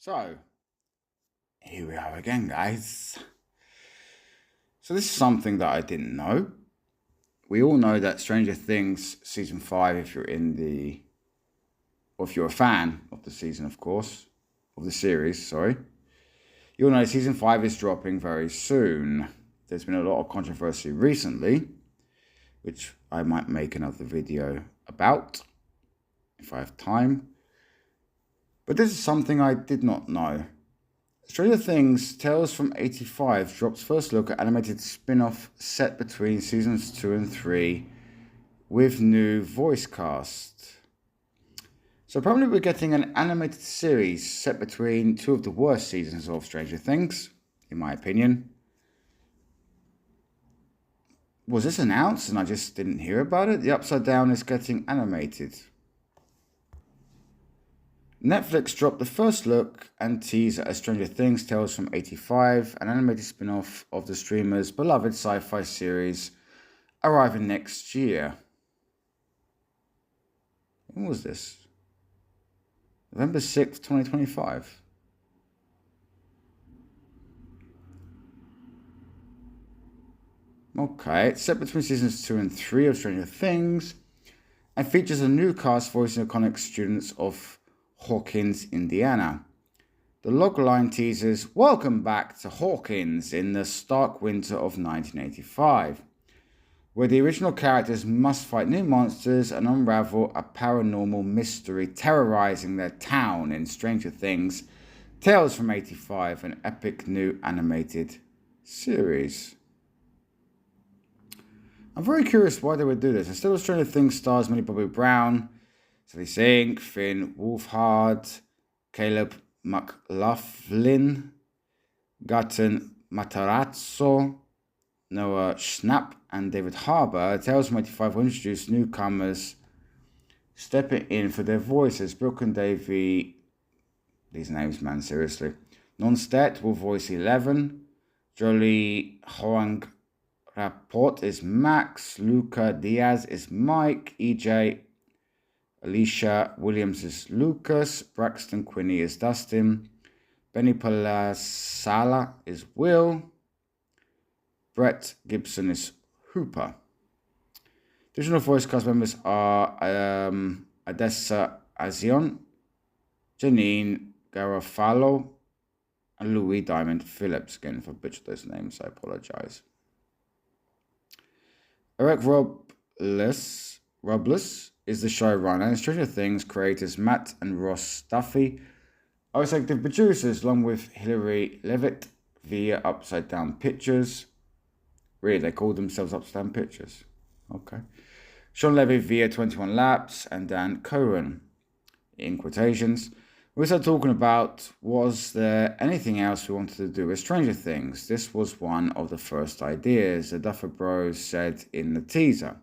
So, here we are again, guys. So this is something that I didn't know. We all know that Stranger Things Season 5, if you're a fan of the season, of course, of the series, sorry, you'll know Season 5 is dropping very soon. There's been a lot of controversy recently, which I might make another video about, if I have time. But this is something I did not know. Stranger Things Tales from 85 drops first look at animated spin-off set between seasons 2 and 3 with new voice cast. So probably we're getting an animated series set between two of the worst seasons of Stranger Things, in my opinion. Was this announced and I just didn't hear about it? The Upside Down is getting animated. Netflix dropped the first look and teaser at Stranger Things Tales from 85, an animated spin-off of the streamer's beloved sci-fi series, arriving next year. When was this? November 6th, 2025. Okay, it's set between seasons 2 and 3 of Stranger Things and features a new cast voicing iconic students of Hawkins, Indiana. The logline teases, "Welcome back to Hawkins in the stark winter of 1985, where the original characters must fight new monsters and unravel a paranormal mystery terrorizing their town in Stranger Things Tales from 85, an epic new animated series." I'm very curious why they would do this. Instead of Stranger Things stars Millie Bobby Brown, Sally Sink, Finn Wolfhard, Caleb McLaughlin, Gaten Matarazzo, Noah Schnapp, and David Harbour, Tales from 85 will introduce newcomers stepping in for their voices. Brooke and Davey, these names, man, seriously. Nonstedt will voice 11. Jolie Hoang Rapport is Max. Luca Diaz is Mike. EJ Alicia Williams is Lucas. Braxton Quinney is Dustin. Benny Palasala is Will. Brett Gibson is Hooper. Additional voice cast members are Adessa Azion, Janine Garofalo, and Louis Diamond Phillips. Again, if I butchered those names, I apologize. Eric Robles is the showrunner, and Stranger Things creators Matt and Ross Duffy are executive producers, along with Hilary Levitt via Upside Down Pictures. Really, they called themselves Upside Down Pictures. Okay. Sean Levy via 21 Laps, and Dan Cohen, in quotations. We started talking about, was there anything else we wanted to do with Stranger Things? This was one of the first ideas, the Duffer Bros said in the teaser.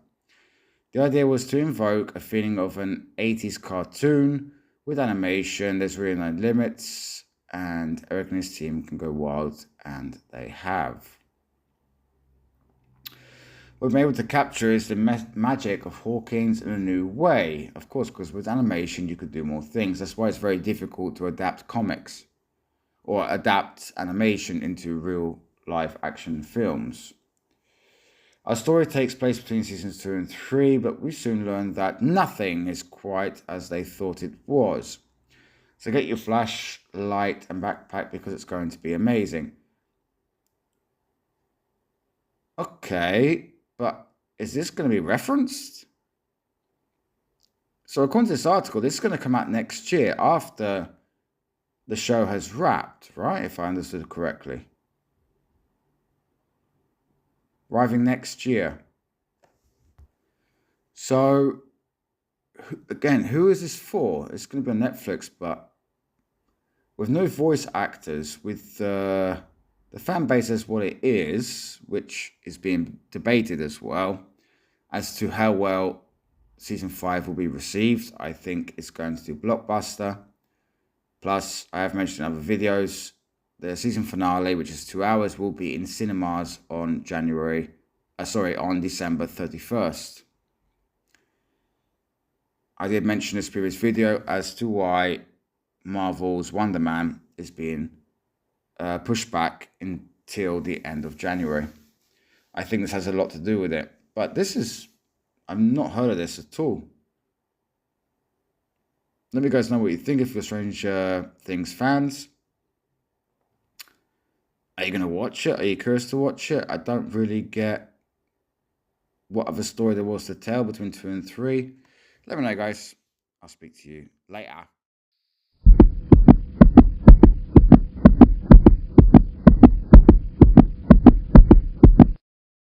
The idea was to invoke a feeling of an 80s cartoon with animation. There's really no limits, and Eric and his team can go wild, and they have. What we've been able to capture is the magic of Hawkins in a new way. Of course, because with animation you could do more things. That's why it's very difficult to adapt comics or adapt animation into real live action films. Our story takes place between seasons 2 and 3, but we soon learn that nothing is quite as they thought it was. So get your flashlight and backpack because it's going to be amazing. Okay, but is this going to be referenced? So according to this article, this is going to come out next year after the show has wrapped, right? If I understood it correctly. Arriving next year. So, again, who is this for? It's going to be on Netflix, but with no voice actors, with the fan base as what it is, which is being debated as well, as to how well Season 5 will be received. I think it's going to do blockbuster. Plus, I have mentioned in other videos, the season finale, which is 2 hours, will be in cinemas on December 31st. I did mention this previous video as to why Marvel's Wonder Man is being pushed back until the end of January. I think this has a lot to do with it. But I've not heard of this at all. Let me guys know what you think if you're Stranger Things fans. Are you going to watch it? Are you curious to watch it? I don't really get what other story there was to tell between 2 and 3. Let me know, guys. I'll speak to you later.